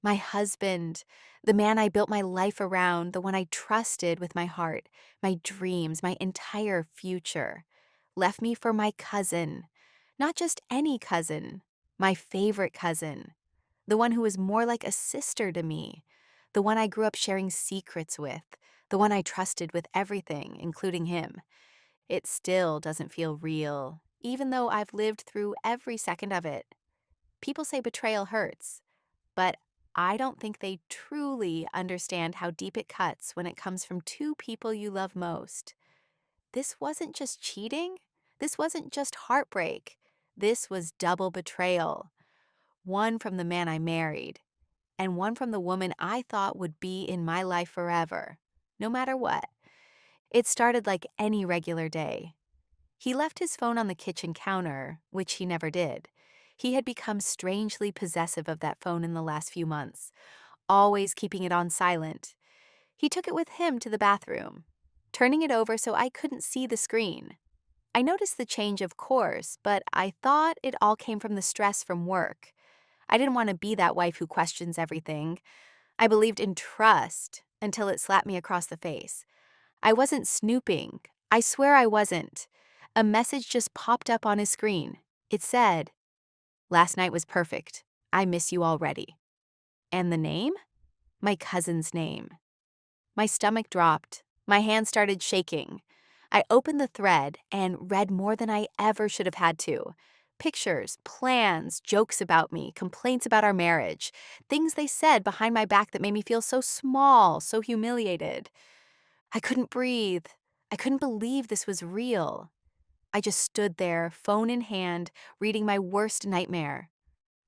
My husband, the man I built my life around, the one I trusted with my heart, my dreams, my entire future, left me for my cousin. Not just any cousin, my favorite cousin, the one who was more like a sister to me, the one I grew up sharing secrets with, the one I trusted with everything, including him. It still doesn't feel real, even though I've lived through every second of it. People say betrayal hurts, but I don't think they truly understand how deep it cuts when it comes from two people you love most. This wasn't just cheating. This wasn't just heartbreak. This was double betrayal. One from the man I married, and one from the woman I thought would be in my life forever, no matter what. It started like any regular day. He left his phone on the kitchen counter, which he never did. He had become strangely possessive of that phone in the last few months, always keeping it on silent. He took it with him to the bathroom, turning it over so I couldn't see the screen. I noticed the change, of course, but I thought it all came from the stress from work. I didn't want to be that wife who questions everything. I believed in trust until it slapped me across the face. I wasn't snooping. I swear I wasn't. A message just popped up on his screen. It said, "Last night was perfect. I miss you already." And the name? My cousin's name. My stomach dropped. My hand started shaking. I opened the thread and read more than I ever should have had to. Pictures, plans, jokes about me, complaints about our marriage, things they said behind my back that made me feel so small, so humiliated. I couldn't breathe. I couldn't believe this was real. I just stood there, phone in hand, reading my worst nightmare.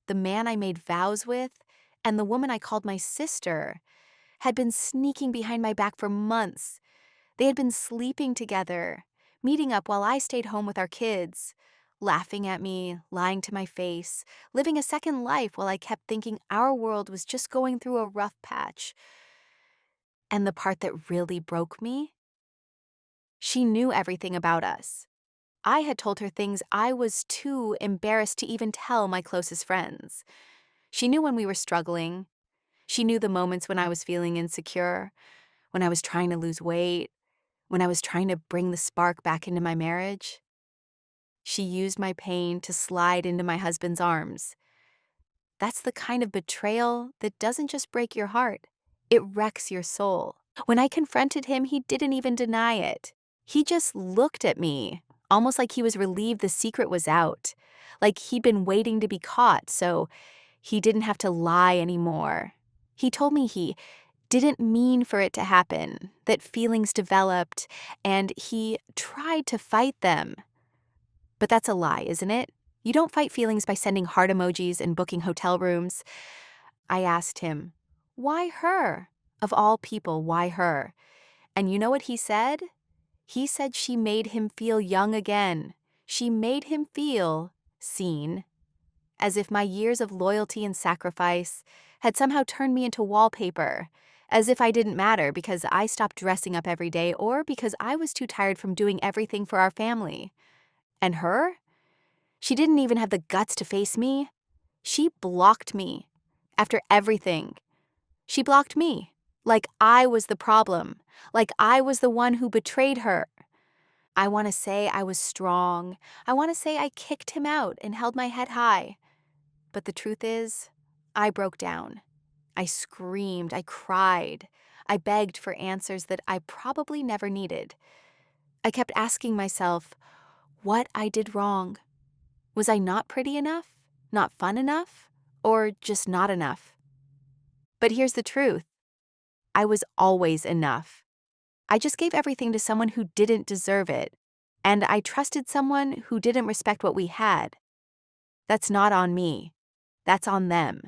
The man I made vows with and the woman I called my sister had been sneaking behind my back for months. They had been sleeping together, meeting up while I stayed home with our kids, laughing at me, lying to my face, living a second life while I kept thinking our world was just going through a rough patch. And the part that really broke me? She knew everything about us. I had told her things I was too embarrassed to even tell my closest friends. She knew when we were struggling. She knew the moments when I was feeling insecure, when I was trying to lose weight, when I was trying to bring the spark back into my marriage. She used my pain to slide into my husband's arms. That's the kind of betrayal that doesn't just break your heart, it wrecks your soul. When I confronted him, he didn't even deny it. He just looked at me, almost like he was relieved the secret was out, like he'd been waiting to be caught, so he didn't have to lie anymore. He told me he didn't mean for it to happen, that feelings developed, and he tried to fight them. But that's a lie, isn't it? You don't fight feelings by sending heart emojis and booking hotel rooms. I asked him, why her? Of all people, why her? And you know what he said? He said she made him feel young again. She made him feel seen, as if my years of loyalty and sacrifice had somehow turned me into wallpaper, as if I didn't matter because I stopped dressing up every day or because I was too tired from doing everything for our family. And her? She didn't even have the guts to face me. She blocked me. After everything, she blocked me. Like I was the problem. Like I was the one who betrayed her. I want to say I was strong. I want to say I kicked him out and held my head high. But the truth is, I broke down. I screamed. I cried. I begged for answers that I probably never needed. I kept asking myself what I did wrong. Was I not pretty enough? Not fun enough? Or just not enough? But here's the truth. I was always enough. I just gave everything to someone who didn't deserve it. And I trusted someone who didn't respect what we had. That's not on me. That's on them.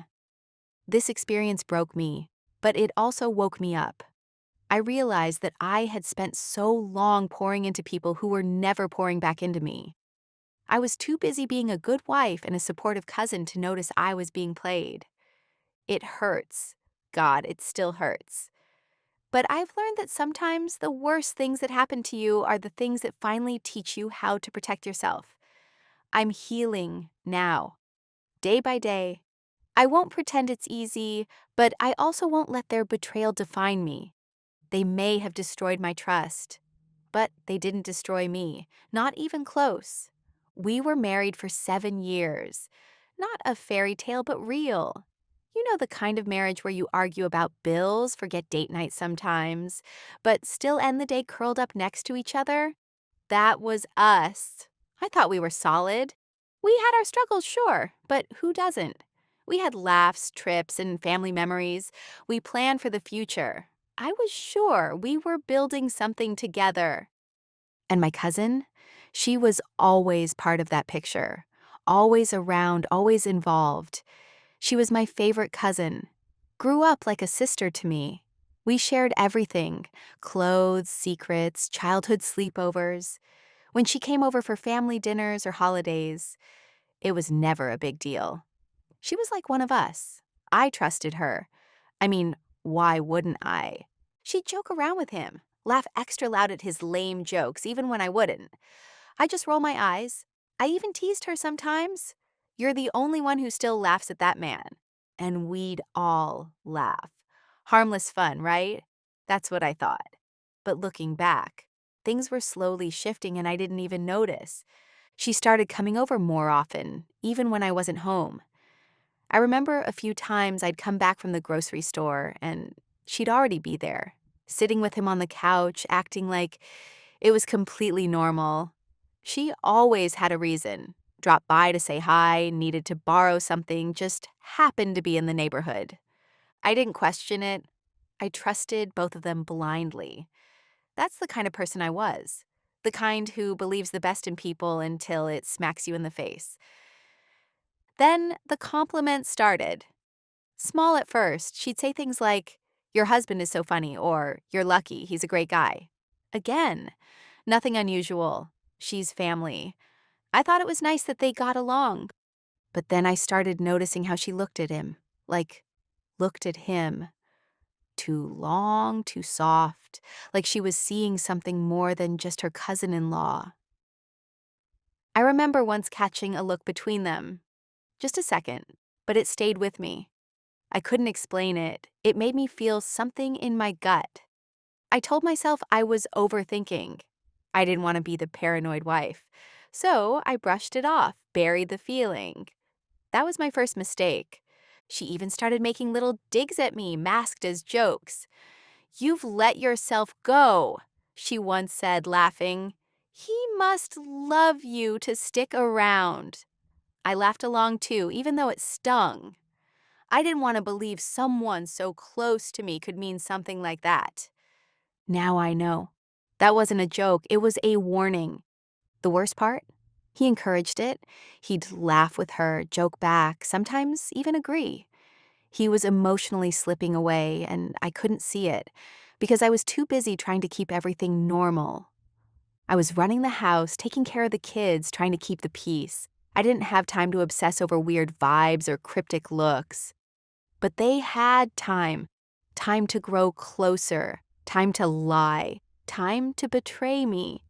This experience broke me, but it also woke me up. I realized that I had spent so long pouring into people who were never pouring back into me. I was too busy being a good wife and a supportive cousin to notice I was being played. It hurts. God, it still hurts. But I've learned that sometimes the worst things that happen to you are the things that finally teach you how to protect yourself. I'm healing now, day by day. I won't pretend it's easy, but I also won't let their betrayal define me. They may have destroyed my trust, but they didn't destroy me, not even close. We were married for 7 years. Not a fairy tale, but real. You know, the kind of marriage where you argue about bills, forget date night sometimes, but still end the day curled up next to each other? That was us. I thought we were solid. We had our struggles, sure, but who doesn't? We had laughs, trips, and family memories. We planned for the future. I was sure we were building something together. And my cousin, she was always part of that picture, always around, always involved. She was my favorite cousin, grew up like a sister to me. We shared everything: clothes, secrets, childhood sleepovers. When she came over for family dinners or holidays, it was never a big deal. She was like one of us. I trusted her. I mean, why wouldn't I? She'd joke around with him, laugh extra loud at his lame jokes, even when I wouldn't. I just roll my eyes. I even teased her sometimes. "You're the only one who still laughs at that man." And we'd all laugh. Harmless fun, right? That's what I thought. But looking back, things were slowly shifting and I didn't even notice. She started coming over more often, even when I wasn't home. I remember a few times I'd come back from the grocery store and she'd already be there, sitting with him on the couch, acting like it was completely normal. She always had a reason. Dropped by to say hi, needed to borrow something, just happened to be in the neighborhood. I didn't question it. I trusted both of them blindly. That's the kind of person I was. The kind who believes the best in people until it smacks you in the face. Then the compliments started. Small at first, she'd say things like, "Your husband is so funny," or "You're lucky, he's a great guy." Again, nothing unusual. She's family. I thought it was nice that they got along. But then I started noticing how she looked at him. Like, looked at him. Too long, too soft. Like she was seeing something more than just her cousin-in-law. I remember once catching a look between them. Just a second, but it stayed with me. I couldn't explain it. It made me feel something in my gut. I told myself I was overthinking. I didn't want to be the paranoid wife. So I brushed it off, buried the feeling. That was my first mistake. She even started making little digs at me, masked as jokes. "You've let yourself go," she once said, laughing. "He must love you to stick around." I laughed along too, even though it stung. I didn't want to believe someone so close to me could mean something like that. Now I know. That wasn't a joke, it was a warning. The worst part? He encouraged it. He'd laugh with her, joke back, sometimes even agree. He was emotionally slipping away, and I couldn't see it because I was too busy trying to keep everything normal. I was running the house, taking care of the kids, trying to keep the peace. I didn't have time to obsess over weird vibes or cryptic looks. But they had time. Time to grow closer, time to lie, time to betray me.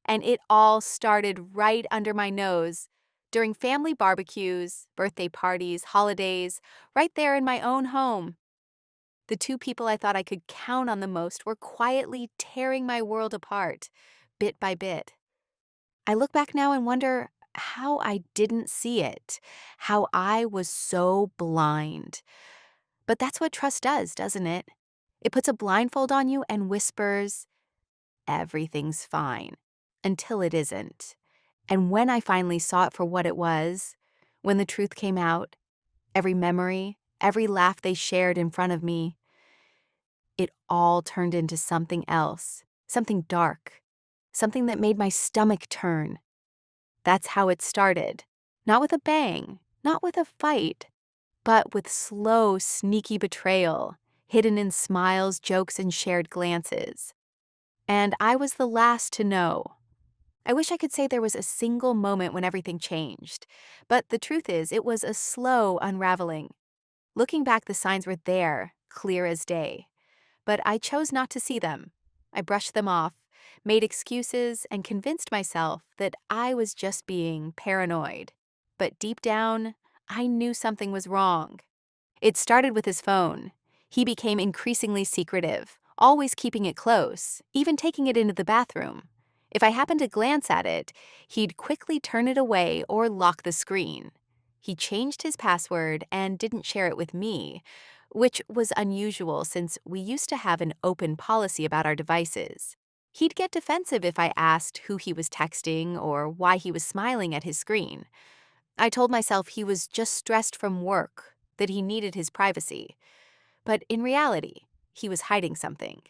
And it all started right under my nose, during family barbecues, birthday parties, holidays, right there in my own home. The two people I thought I could count on the most were quietly tearing my world apart, bit by bit. I look back now and wonder how I didn't see it, how I was so blind. But that's what trust does, doesn't it? It puts a blindfold on you and whispers, "Everything's fine," until it isn't. And when I finally saw it for what it was, when the truth came out, every memory, every laugh they shared in front of me, it all turned into something else, something dark, something that made my stomach turn. That's how it started. Not with a bang, not with a fight, but with slow, sneaky betrayal, hidden in smiles, jokes, and shared glances. And I was the last to know. I wish I could say there was a single moment when everything changed, but the truth is, it was a slow unraveling. Looking back, the signs were there, clear as day. But I chose not to see them. I brushed them off, made excuses, and convinced myself that I was just being paranoid. But deep down, I knew something was wrong. It started with his phone. He became increasingly secretive, always keeping it close, even taking it into the bathroom. If I happened to glance at it, he'd quickly turn it away or lock the screen. He changed his password and didn't share it with me, which was unusual since we used to have an open policy about our devices. He'd get defensive if I asked who he was texting or why he was smiling at his screen. I told myself he was just stressed from work, that he needed his privacy. But in reality, he was hiding something.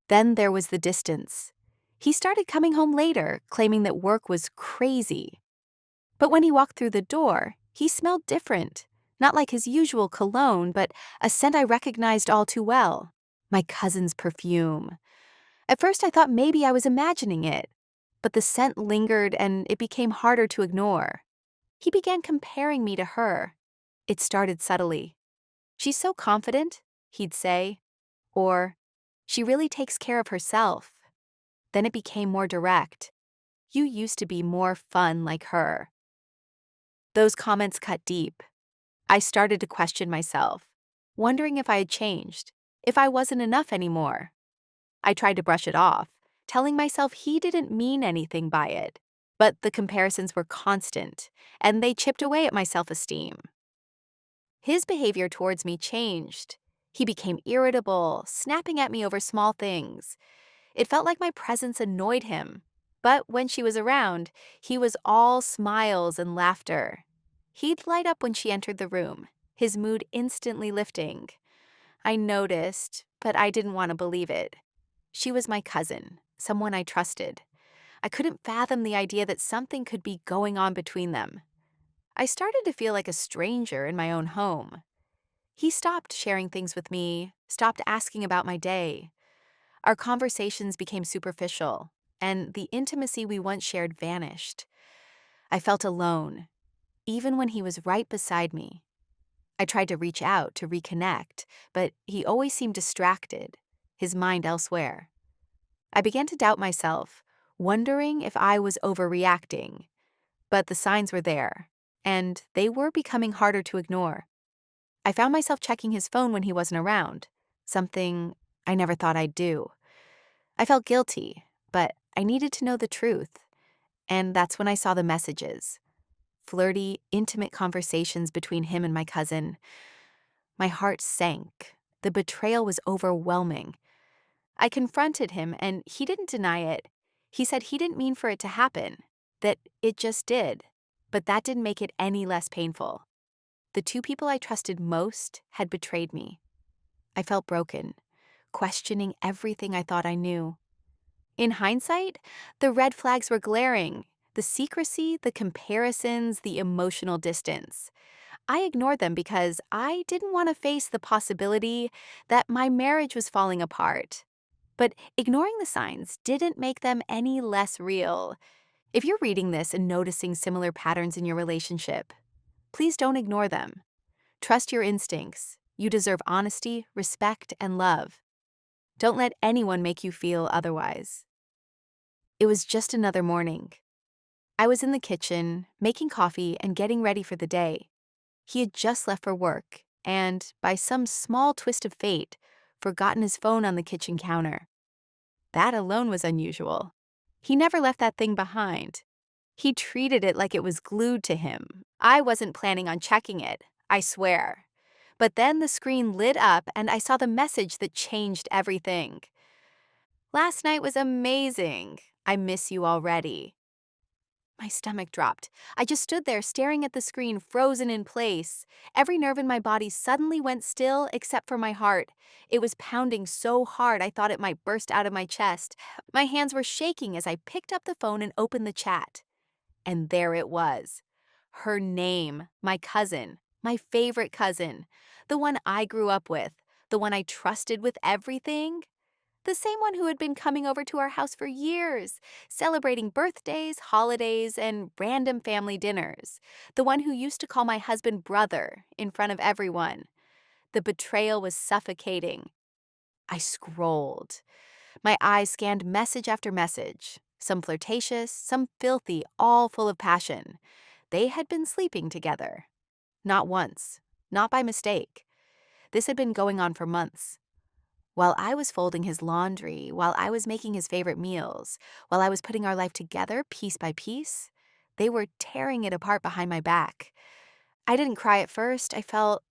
Then there was the distance. He started coming home later, claiming that work was crazy. But when he walked through the door, he smelled different. Not like his usual cologne, but a scent I recognized all too well. My cousin's perfume. At first I thought maybe I was imagining it, but the scent lingered and it became harder to ignore. He began comparing me to her. It started subtly. "She's so confident," he'd say, or "she really takes care of herself." Then it became more direct. "You used to be more fun like her." Those comments cut deep. I started to question myself, wondering if I had changed, if I wasn't enough anymore. I tried to brush it off, telling myself he didn't mean anything by it. But the comparisons were constant, and they chipped away at my self-esteem. His behavior towards me changed. He became irritable, snapping at me over small things. It felt like my presence annoyed him. But when she was around, he was all smiles and laughter. He'd light up when she entered the room, his mood instantly lifting. I noticed, but I didn't want to believe it. She was my cousin, someone I trusted. I couldn't fathom the idea that something could be going on between them. I started to feel like a stranger in my own home. He stopped sharing things with me, stopped asking about my day. Our conversations became superficial, and the intimacy we once shared vanished. I felt alone, even when he was right beside me. I tried to reach out to reconnect, but he always seemed distracted, his mind elsewhere. I began to doubt myself, wondering if I was overreacting. But the signs were there, and they were becoming harder to ignore. I found myself checking his phone when he wasn't around, something I never thought I'd do. I felt guilty, but I needed to know the truth, and that's when I saw the messages. Flirty, intimate conversations between him and my cousin. My heart sank. The betrayal was overwhelming. I confronted him, and he didn't deny it. He said he didn't mean for it to happen, that it just did. But that didn't make it any less painful. The two people I trusted most had betrayed me. I felt broken, questioning everything I thought I knew. In hindsight, the red flags were glaring. The secrecy, the comparisons, the emotional distance. I ignored them because I didn't want to face the possibility that my marriage was falling apart. But ignoring the signs didn't make them any less real. If you're reading this and noticing similar patterns in your relationship, please don't ignore them. Trust your instincts. You deserve honesty, respect, and love. Don't let anyone make you feel otherwise. It was just another morning. I was in the kitchen, making coffee and getting ready for the day. He had just left for work and, by some small twist of fate, forgotten his phone on the kitchen counter. That alone was unusual. He never left that thing behind. He treated it like it was glued to him. I wasn't planning on checking it, I swear. But then the screen lit up and I saw the message that changed everything. "Last night was amazing. I miss you already." My stomach dropped. I just stood there staring at the screen, frozen in place. Every nerve in my body suddenly went still except for my heart. It was pounding so hard I thought it might burst out of my chest. My hands were shaking as I picked up the phone and opened the chat. And there it was. Her name, my cousin, my favorite cousin, the one I grew up with, the one I trusted with everything. The same one who had been coming over to our house for years, celebrating birthdays, holidays, and random family dinners. The one who used to call my husband brother in front of everyone. The betrayal was suffocating. I scrolled. My eyes scanned message after message, some flirtatious, some filthy, all full of passion. They had been sleeping together. Not once. Not by mistake. This had been going on for months. While I was folding his laundry, while I was making his favorite meals, while I was putting our life together piece by piece, they were tearing it apart behind my back. I didn't cry at first. I felt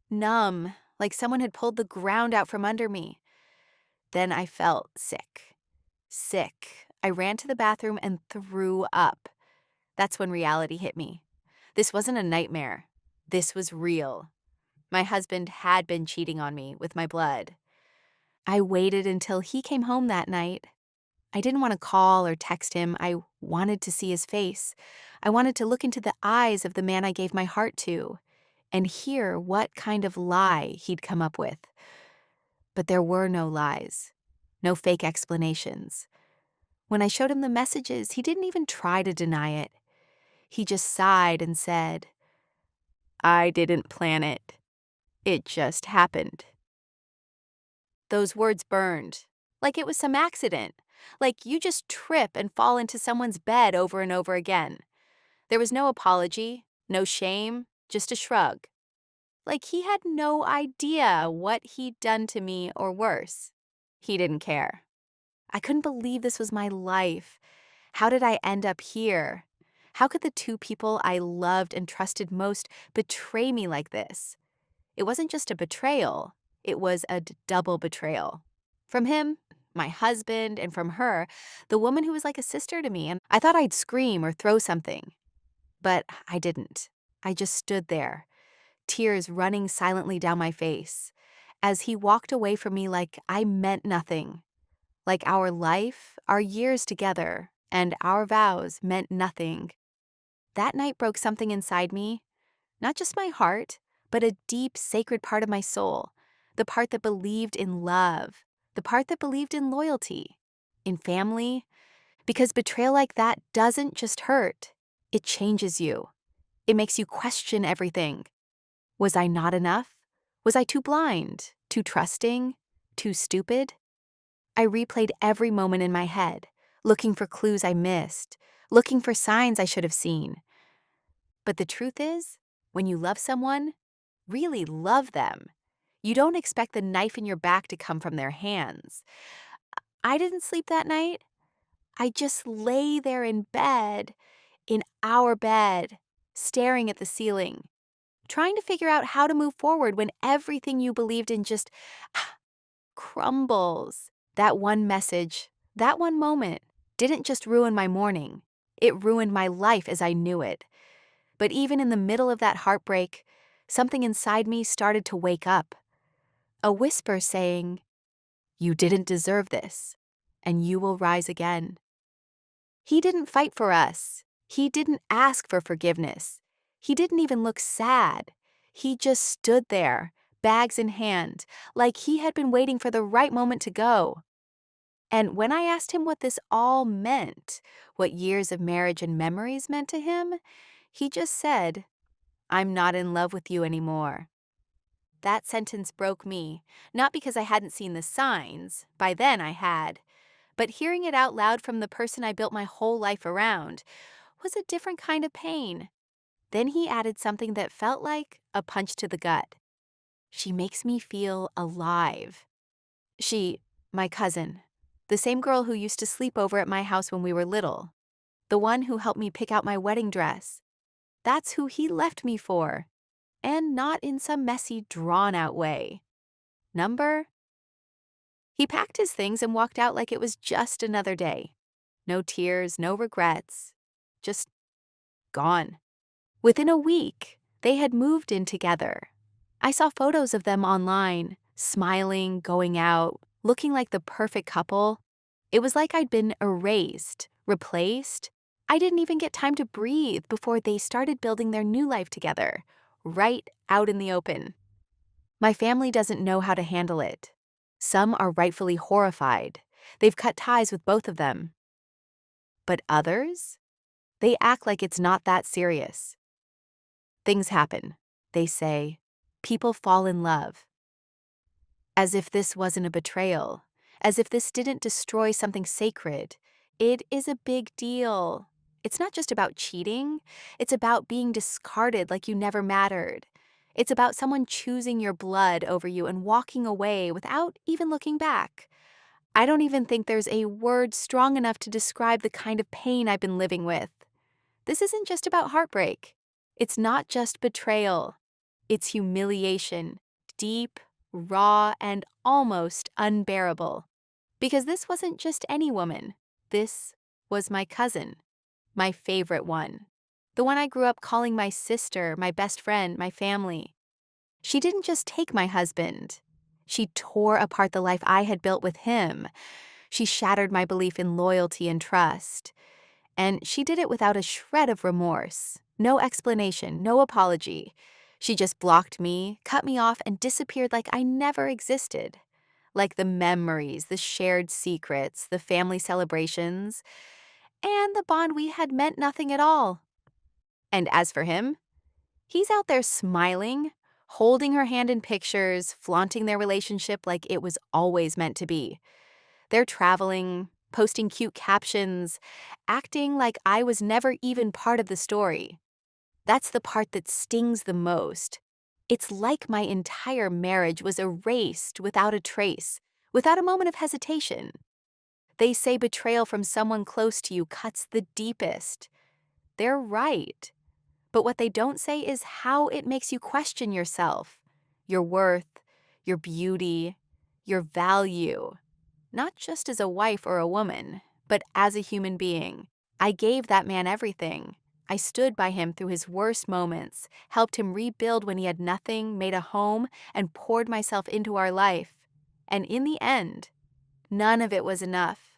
numb, like someone had pulled the ground out from under me. Then I felt sick. Sick. I ran to the bathroom and threw up. That's when reality hit me. This wasn't a nightmare. This was real. My husband had been cheating on me with my blood. I waited until he came home that night. I didn't want to call or text him. I wanted to see his face. I wanted to look into the eyes of the man I gave my heart to and hear what kind of lie he'd come up with. But there were no lies, no fake explanations. When I showed him the messages, he didn't even try to deny it. He just sighed and said, "I didn't plan it. It just happened." Those words burned, like it was some accident, like you just trip and fall into someone's bed over and over again. There was no apology, no shame, just a shrug. Like he had no idea what he'd done to me or worse. He didn't care. I couldn't believe this was my life. How did I end up here? How could the two people I loved and trusted most betray me like this? It wasn't just a betrayal, it was a double betrayal. From him, my husband, and from her, the woman who was like a sister to me, and I thought I'd scream or throw something. But I didn't. I just stood there, tears running silently down my face, as he walked away from me like I meant nothing, like our life, our years together, and our vows meant nothing. That night broke something inside me, not just my heart, but a deep, sacred part of my soul, the part that believed in love, the part that believed in loyalty, in family, because betrayal like that doesn't just hurt, it changes you. It makes you question everything. Was I not enough? Was I too blind, too trusting, too stupid? I replayed every moment in my head, looking for clues I missed, looking for signs I should have seen. But the truth is, when you love someone, really love them, you don't expect the knife in your back to come from their hands. I didn't sleep that night. I just lay there in bed, in our bed, staring at the ceiling, trying to figure out how to move forward when everything you believed in just crumbles. That one message, that one moment, didn't just ruin my morning. It ruined my life as I knew it. But even in the middle of that heartbreak, something inside me started to wake up. A whisper saying, "You didn't deserve this, and you will rise again." He didn't fight for us. He didn't ask for forgiveness. He didn't even look sad. He just stood there, bags in hand, like he had been waiting for the right moment to go. And when I asked him what this all meant, what years of marriage and memories meant to him, he just said, "I'm not in love with you anymore." That sentence broke me, not because I hadn't seen the signs, by then I had, but hearing it out loud from the person I built my whole life around was a different kind of pain. Then he added something that felt like a punch to the gut. "She makes me feel alive." She, my cousin, the same girl who used to sleep over at my house when we were little, the one who helped me pick out my wedding dress. That's who he left me for, and not in some messy, drawn-out way. Number? He packed his things and walked out like it was just another day. No tears, no regrets, just gone. Within a week, they had moved in together. I saw photos of them online, smiling, going out, looking like the perfect couple. It was like I'd been erased, replaced. I didn't even get time to breathe before they started building their new life together, right out in the open. My family doesn't know how to handle it. Some are rightfully horrified. They've cut ties with both of them. But others? They act like it's not that serious. Things happen, they say. People fall in love. As if this wasn't a betrayal. As if this didn't destroy something sacred. It is a big deal. It's not just about cheating, it's about being discarded like you never mattered. It's about someone choosing your blood over you and walking away without even looking back. I don't even think there's a word strong enough to describe the kind of pain I've been living with. This isn't just about heartbreak. It's not just betrayal. It's humiliation, deep, raw, and almost unbearable. Because this wasn't just any woman. This was my cousin, my favorite one. The one I grew up calling my sister, my best friend, my family. She didn't just take my husband. She tore apart the life I had built with him. She shattered my belief in loyalty and trust. And she did it without a shred of remorse. No explanation, no apology. She just blocked me, cut me off, and disappeared like I never existed. Like the memories, the shared secrets, the family celebrations, and the bond we had meant nothing at all. And as for him, he's out there smiling, holding her hand in pictures, flaunting their relationship like it was always meant to be. They're traveling, posting cute captions, acting like I was never even part of the story. That's the part that stings the most. It's like my entire marriage was erased without a trace, without a moment of hesitation. They say betrayal from someone close to you cuts the deepest. They're right. But what they don't say is how it makes you question yourself, your worth, your beauty, your value. Not just as a wife or a woman, but as a human being. I gave that man everything. I stood by him through his worst moments, helped him rebuild when he had nothing, made a home, and poured myself into our life. And in the end, none of it was enough.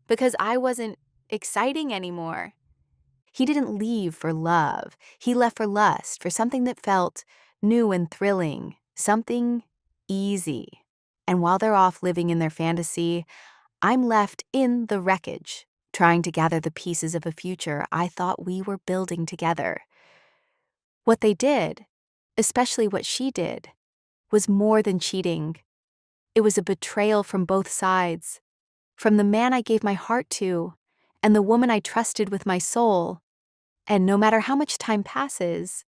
Because I wasn't exciting anymore. He didn't leave for love. He left for lust, for something that felt new and thrilling, something easy. And while they're off living in their fantasy, I'm left in the wreckage, trying to gather the pieces of a future I thought we were building together. What they did, especially what she did, was more than cheating. It was a betrayal from both sides, from the man I gave my heart to, and the woman I trusted with my soul. And no matter how much time passes,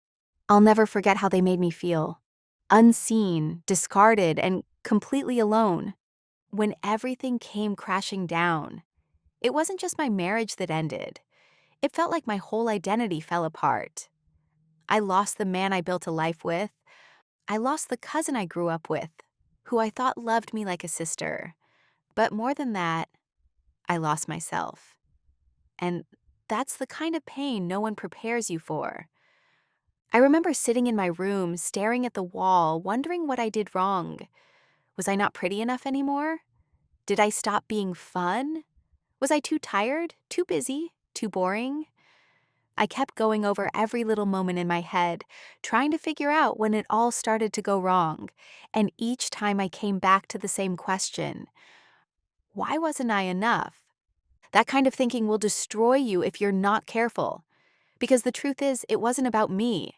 I'll never forget how they made me feel. Unseen, discarded, and completely alone. When everything came crashing down, it wasn't just my marriage that ended. It felt like my whole identity fell apart. I lost the man I built a life with. I lost the cousin I grew up with, who I thought loved me like a sister. But more than that, I lost myself. And that's the kind of pain no one prepares you for. I remember sitting in my room, staring at the wall, wondering what I did wrong. Was I not pretty enough anymore? Did I stop being fun? Was I too tired, too busy, too boring? I kept going over every little moment in my head, trying to figure out when it all started to go wrong. And each time I came back to the same question: why wasn't I enough? That kind of thinking will destroy you if you're not careful. Because the truth is, it wasn't about me.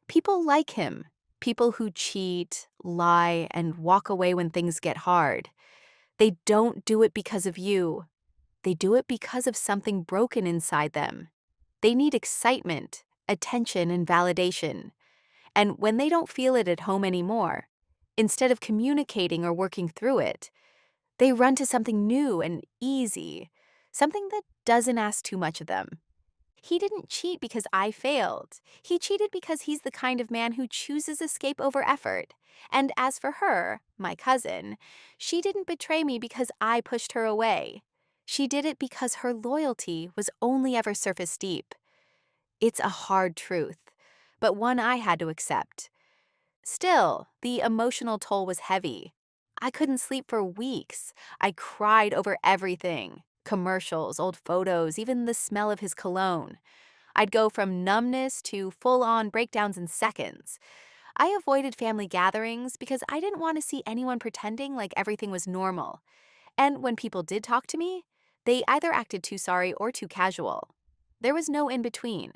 People like him. People who cheat, lie, and walk away when things get hard. They don't do it because of you. They do it because of something broken inside them. They need excitement, attention, and validation. And when they don't feel it at home anymore, instead of communicating or working through it, they run to something new and easy, something that doesn't ask too much of them. He didn't cheat because I failed. He cheated because he's the kind of man who chooses escape over effort. And as for her, my cousin, she didn't betray me because I pushed her away. She did it because her loyalty was only ever surface deep. It's a hard truth, but one I had to accept. Still, the emotional toll was heavy. I couldn't sleep for weeks. I cried over everything: commercials, old photos, even the smell of his cologne. I'd go from numbness to full-on breakdowns in seconds. I avoided family gatherings because I didn't want to see anyone pretending like everything was normal. And when people did talk to me, they either acted too sorry or too casual. There was no in-between.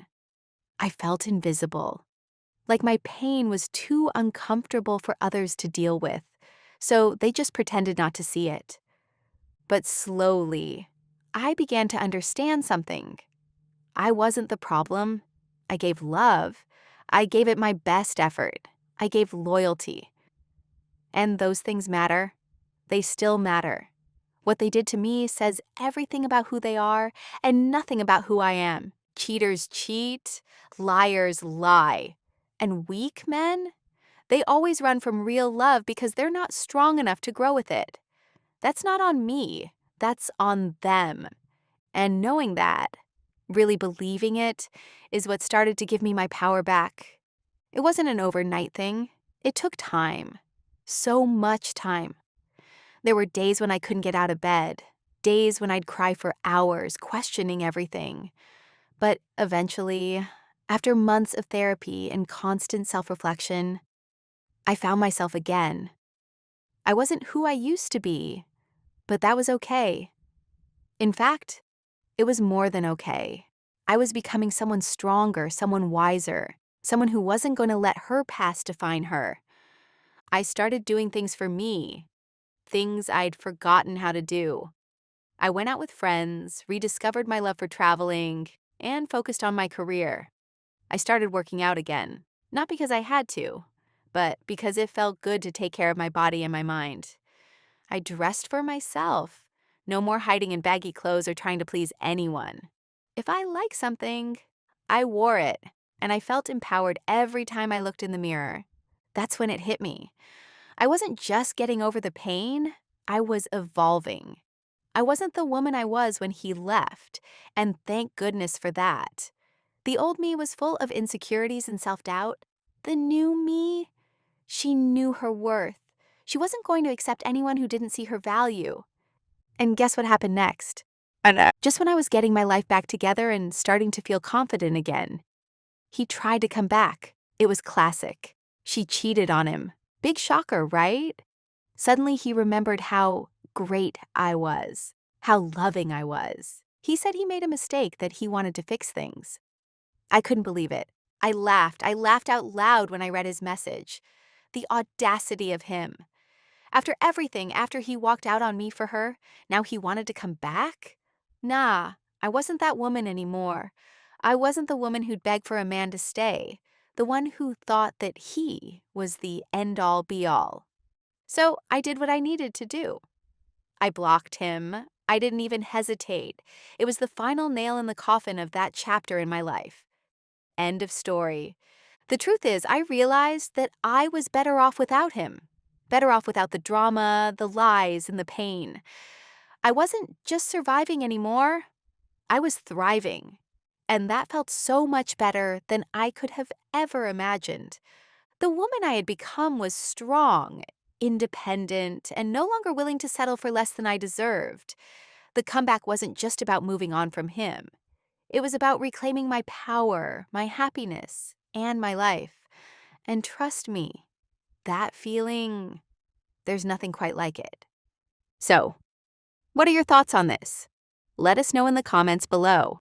I felt invisible, like my pain was too uncomfortable for others to deal with, so they just pretended not to see it. But slowly, I began to understand something. I wasn't the problem. I gave love. I gave it my best effort. I gave loyalty. And those things matter. They still matter. What they did to me says everything about who they are and nothing about who I am. Cheaters cheat, liars lie. And weak men? They always run from real love because they're not strong enough to grow with it. That's not on me. That's on them. And knowing that, really believing it, is what started to give me my power back. It wasn't an overnight thing. It took time. So much time. There were days when I couldn't get out of bed, days when I'd cry for hours, questioning everything. But eventually, after months of therapy and constant self-reflection, I found myself again. I wasn't who I used to be, but that was okay. In fact, it was more than okay. I was becoming someone stronger, someone wiser, someone who wasn't going to let her past define her. I started doing things for me, things I'd forgotten how to do. I went out with friends, rediscovered my love for traveling, and focused on my career. I started working out again, not because I had to, but because it felt good to take care of my body and my mind. I dressed for myself. No more hiding in baggy clothes or trying to please anyone. If I liked something, I wore it, and I felt empowered every time I looked in the mirror. That's when it hit me. I wasn't just getting over the pain, I was evolving. I wasn't the woman I was when he left, and thank goodness for that. The old me was full of insecurities and self-doubt. The new me, she knew her worth. She wasn't going to accept anyone who didn't see her value. And guess what happened next? Just when I was getting my life back together and starting to feel confident again, he tried to come back. It was classic. She cheated on him. Big shocker, right? Suddenly he remembered how great I was, how loving I was. He said he made a mistake, that he wanted to fix things. I couldn't believe it. I laughed. I laughed out loud when I read his message. The audacity of him. After everything, after he walked out on me for her, now he wanted to come back? Nah, I wasn't that woman anymore. I wasn't the woman who'd beg for a man to stay, the one who thought that he was the end-all be-all. So I did what I needed to do. I blocked him. I didn't even hesitate. It was the final nail in the coffin of that chapter in my life. End of story. The truth is, I realized that I was better off without him. Better off without the drama, the lies, and the pain. I wasn't just surviving anymore. I was thriving. And that felt so much better than I could have ever imagined. The woman I had become was strong, independent, and no longer willing to settle for less than I deserved. The comeback wasn't just about moving on from him. It was about reclaiming my power, my happiness, and my life. And trust me, that feeling, there's nothing quite like it. So, what are your thoughts on this? Let us know in the comments below.